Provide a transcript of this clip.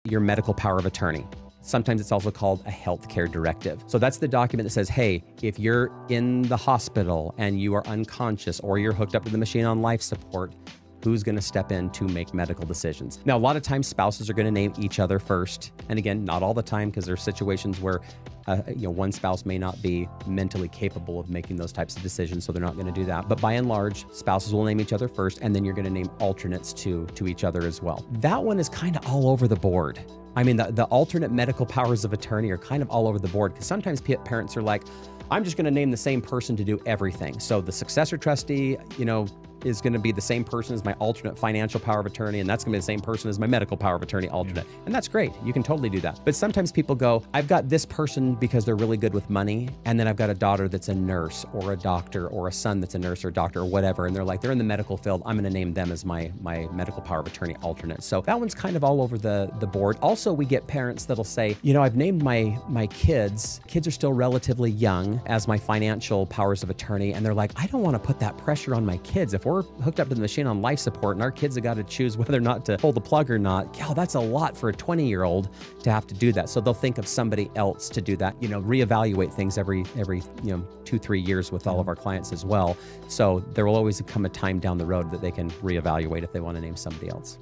your medical power of attorney. Sometimes it's also called a healthcare directive. So that's the document that says, hey, if you're in the hospital and you are unconscious or you're hooked up to the machine on life support, who's going to step in to make medical decisions? Now, a lot of times spouses are going to name each other first. And again, not all the time, because there are situations where one spouse may not be mentally capable of making those types of decisions, so they're not going to do that. But by and large, spouses will name each other first, and then you're going to name alternates to each other as well. That one is kind of all over the board. I mean, the alternate medical powers of attorney are kind of all over the board, because sometimes parents are like, I'm just going to name the same person to do everything. So the successor trustee, is going to be the same person as my alternate financial power of attorney, and that's going to be the same person as my medical power of attorney alternate. And that's great. You can totally do that. But sometimes people go, I've got this person because they're really good with money, and then I've got a daughter that's a nurse or a doctor, or a son that's a nurse or doctor or whatever, and they're in the medical field. I'm going to name them as my medical power of attorney alternate. So that one's kind of all over the board. Also, we get parents that'll say, I've named my kids are still relatively young, as my financial powers of attorney, and they're like, I don't want to put that pressure on my kids. If we're hooked up to the machine on life support and our kids have got to choose whether or not to pull the plug or not, that's a lot for a 20-year-old to have to do that. So they'll think of somebody else to do that, reevaluate things every 2-3 years with all of our clients as well. So there will always come a time down the road that they can reevaluate if they want to name somebody else.